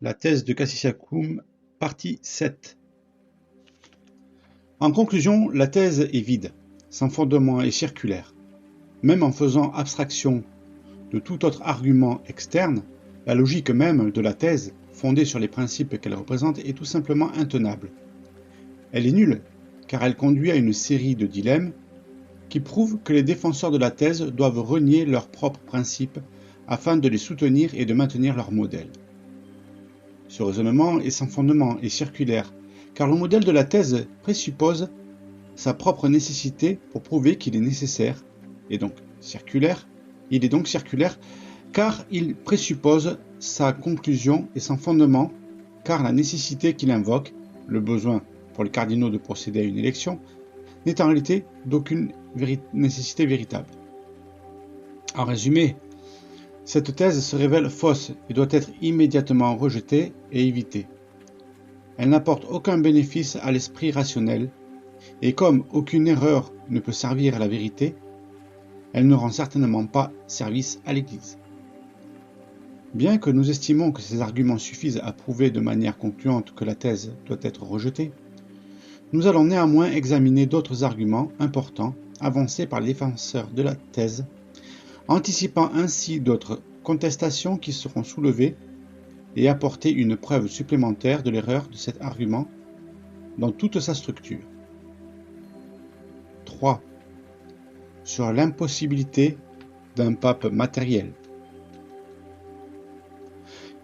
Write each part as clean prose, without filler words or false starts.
La thèse de Cassius-Schacum, partie 7. En conclusion, la thèse est vide, sans fondement et circulaire. Même en faisant abstraction de tout autre argument externe, la logique même de la thèse, fondée sur les principes qu'elle représente, est tout simplement intenable. Elle est nulle, car elle conduit à une série de dilemmes qui prouvent que les défenseurs de la thèse doivent renier leurs propres principes afin de les soutenir et de maintenir leur modèle. Ce raisonnement est sans fondement et circulaire, car le modèle de la thèse présuppose sa propre nécessité pour prouver qu'il est nécessaire, et donc circulaire. Il est donc circulaire car il présuppose sa conclusion et sans fondement, car la nécessité qu'il invoque, le besoin pour les cardinaux de procéder à une élection, n'est en réalité d'aucune nécessité véritable. En résumé, cette thèse se révèle fausse et doit être immédiatement rejetée et évitée. Elle n'apporte aucun bénéfice à l'esprit rationnel, et comme aucune erreur ne peut servir à la vérité, elle ne rend certainement pas service à l'Église. Bien que nous estimons que ces arguments suffisent à prouver de manière concluante que la thèse doit être rejetée, nous allons néanmoins examiner d'autres arguments importants avancés par les défenseurs de la thèse, anticipant ainsi d'autres contestations qui seront soulevées et apporter une preuve supplémentaire de l'erreur de cet argument dans toute sa structure. 3. Sur l'impossibilité d'un pape matériel.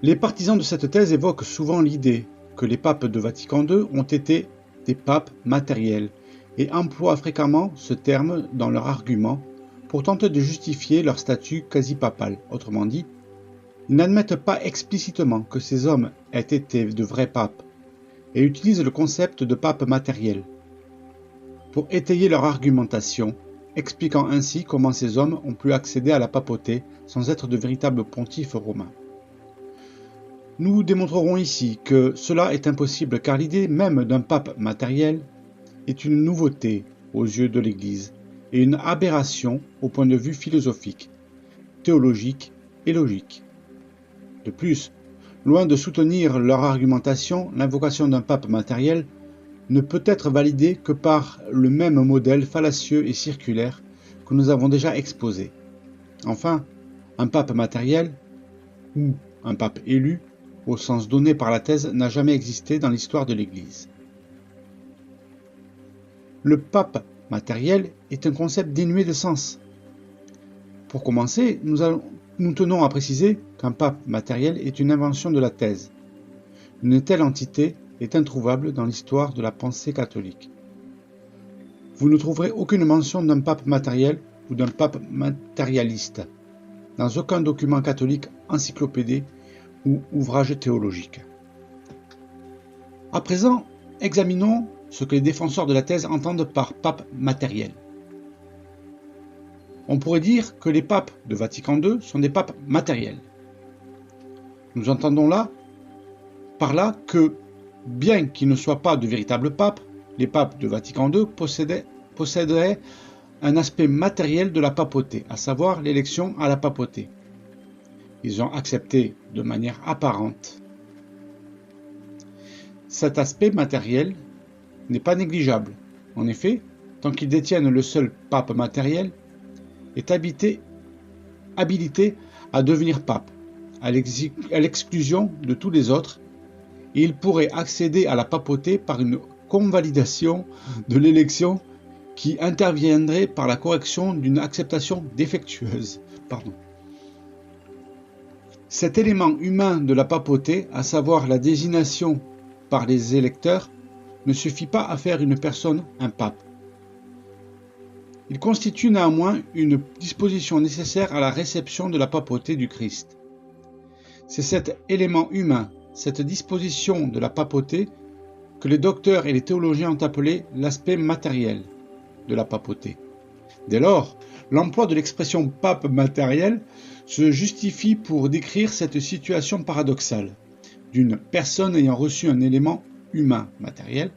Les partisans de cette thèse évoquent souvent l'idée que les papes de Vatican II ont été des papes matériels et emploient fréquemment ce terme dans leur argument pour tenter de justifier leur statut quasi-papal. Autrement dit, ils n'admettent pas explicitement que ces hommes aient été de vrais papes et utilisent le concept de pape matériel pour étayer leur argumentation, expliquant ainsi comment ces hommes ont pu accéder à la papauté sans être de véritables pontifes romains. Nous démontrerons ici que cela est impossible car l'idée même d'un pape matériel est une nouveauté aux yeux de l'Église et une aberration au point de vue philosophique, théologique et logique. De plus, loin de soutenir leur argumentation, l'invocation d'un pape matériel ne peut être validée que par le même modèle fallacieux et circulaire que nous avons déjà exposé. Enfin, un pape matériel, ou un pape élu, au sens donné par la thèse, n'a jamais existé dans l'histoire de l'Église. Le pape matériel est un concept dénué de sens. Pour commencer, nous tenons à préciser qu'un pape matériel est une invention de la thèse. Une telle entité est introuvable dans l'histoire de la pensée catholique. Vous ne trouverez aucune mention d'un pape matériel ou d'un pape matérialiste dans aucun document catholique, encyclopédie ou ouvrage théologique. À présent, examinons ce que les défenseurs de la thèse entendent par pape matériel. On pourrait dire que les papes de Vatican II sont des papes matériels. Nous entendons par là que, bien qu'ils ne soient pas de véritables papes, les papes de Vatican II posséderaient un aspect matériel de la papauté, à savoir l'élection à la papauté. Ils ont accepté de manière apparente. Cet aspect matériel n'est pas négligeable. En effet, tant qu'ils détiennent le seul pape matériel, est habilité à devenir pape, à l'exclusion de tous les autres, et il pourrait accéder à la papauté par une convalidation de l'élection qui interviendrait par la correction d'une acceptation défectueuse. Cet élément humain de la papauté, à savoir la désignation par les électeurs, ne suffit pas à faire une personne un pape. Il constitue néanmoins une disposition nécessaire à la réception de la papauté du Christ. C'est cet élément humain, cette disposition de la papauté, que les docteurs et les théologiens ont appelé l'aspect matériel de la papauté. Dès lors, l'emploi de l'expression pape matériel se justifie pour décrire cette situation paradoxale d'une personne ayant reçu un élément humain matériel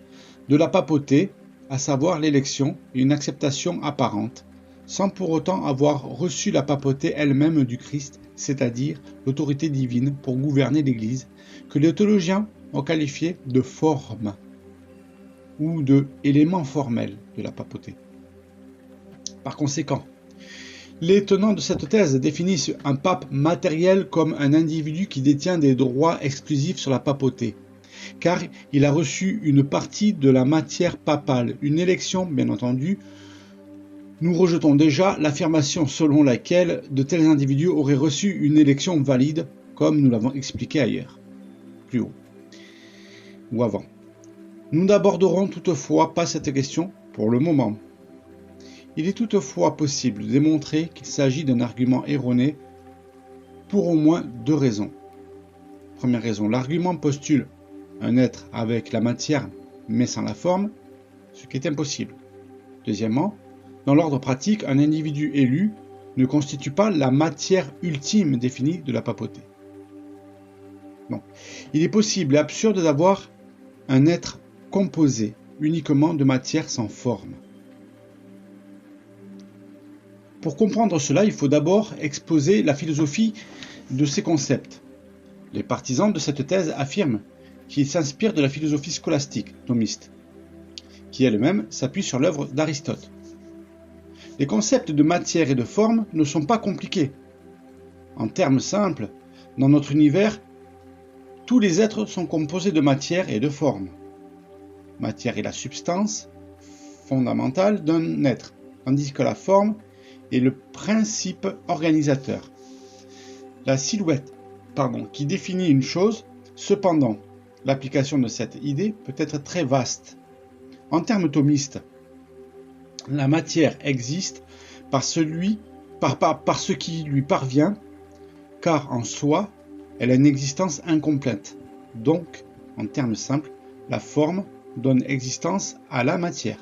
de la papauté, à savoir l'élection et une acceptation apparente, sans pour autant avoir reçu la papauté elle-même du Christ, c'est-à-dire l'autorité divine pour gouverner l'Église, que les théologiens ont qualifié de forme ou de élément formel de la papauté. Par conséquent, les tenants de cette thèse définissent un pape matériel comme un individu qui détient des droits exclusifs sur la papauté, car il a reçu une partie de la matière papale, une élection bien entendu. Nous rejetons déjà l'affirmation selon laquelle de tels individus auraient reçu une élection valide, comme nous l'avons expliqué ailleurs, plus haut, ou avant. Nous n'aborderons toutefois pas cette question pour le moment. Il est toutefois possible de démontrer qu'il s'agit d'un argument erroné pour au moins deux raisons. Première raison, l'argument postule un être avec la matière mais sans la forme, ce qui est impossible. Deuxièmement, dans l'ordre pratique, un individu élu ne constitue pas la matière ultime définie de la papauté. Donc, il est possible et absurde d'avoir un être composé uniquement de matière sans forme. Pour comprendre cela, il faut d'abord exposer la philosophie de ces concepts. Les partisans de cette thèse affirment qu'il s'inspire de la philosophie scolastique, thomiste, qui elle-même s'appuie sur l'œuvre d'Aristote. Les concepts de matière et de forme ne sont pas compliqués. En termes simples, dans notre univers, tous les êtres sont composés de matière et de forme. Matière est la substance fondamentale d'un être, tandis que la forme est le principe organisateur. La silhouette, qui définit une chose, cependant, l'application de cette idée peut être très vaste. En termes thomistes, la matière existe par ce qui lui parvient, car en soi, elle a une existence incomplète. Donc, en termes simples, la forme donne existence à la matière.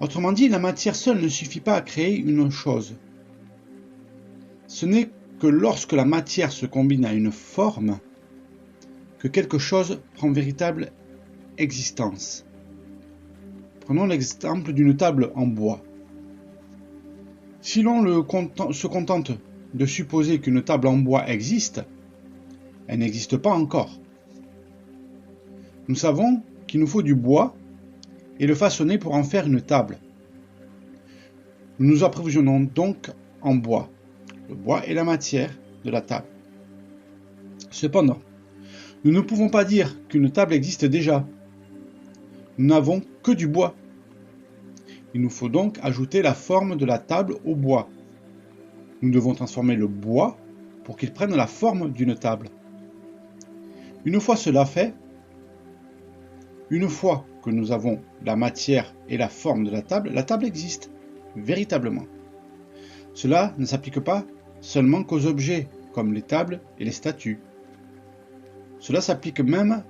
Autrement dit, la matière seule ne suffit pas à créer une chose. Ce n'est que lorsque la matière se combine à une forme que quelque chose prend véritable existence. Prenons l'exemple d'une table en bois. Si l'on se contente de supposer qu'une table en bois existe, elle n'existe pas encore. Nous savons qu'il nous faut du bois et le façonner pour en faire une table. Nous nous approvisionnons donc en bois. Le bois est la matière de la table. Cependant, nous ne pouvons pas dire qu'une table existe déjà. Nous n'avons que du bois. Il nous faut donc ajouter la forme de la table au bois. Nous devons transformer le bois pour qu'il prenne la forme d'une table. Une fois cela fait, une fois que nous avons la matière et la forme de la table existe, véritablement. Cela ne s'applique pas seulement qu'aux objets, comme les tables et les statues. Cela s'applique même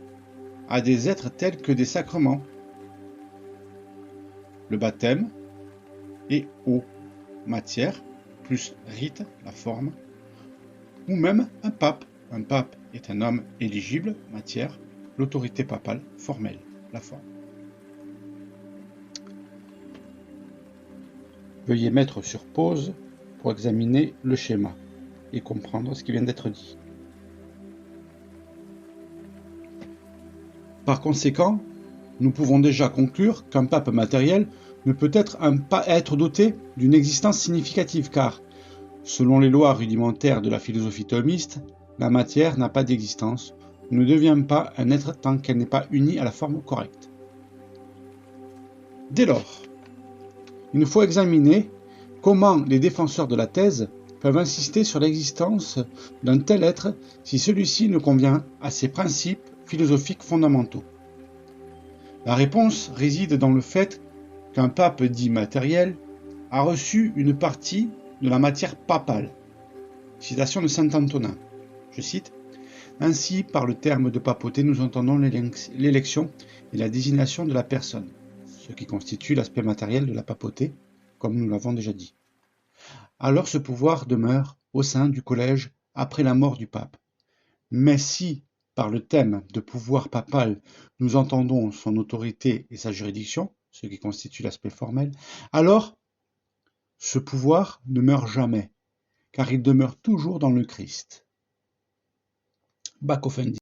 à des êtres tels que des sacrements, le baptême et eau, matière, plus rite, la forme, ou même un pape. Un pape est un homme éligible, matière, l'autorité papale, formelle, la forme. Veuillez mettre sur pause pour examiner le schéma et comprendre ce qui vient d'être dit. Par conséquent, nous pouvons déjà conclure qu'un pape matériel ne peut pas être doté d'une existence significative car, selon les lois rudimentaires de la philosophie thomiste, la matière n'a pas d'existence, ne devient pas un être tant qu'elle n'est pas unie à la forme correcte. Dès lors, il nous faut examiner comment les défenseurs de la thèse peuvent insister sur l'existence d'un tel être si celui-ci ne convient à ses principes philosophiques fondamentaux. La réponse réside dans le fait qu'un pape dit matériel a reçu une partie de la matière papale. Citation de saint Antonin. Je cite : « Ainsi, par le terme de papauté, nous entendons l'élection et la désignation de la personne, ce qui constitue l'aspect matériel de la papauté, comme nous l'avons déjà dit. Alors ce pouvoir demeure au sein du collège après la mort du pape. Mais si, par le thème de pouvoir papal, nous entendons son autorité et sa juridiction, ce qui constitue l'aspect formel, alors ce pouvoir ne meurt jamais, car il demeure toujours dans le Christ. Bachofen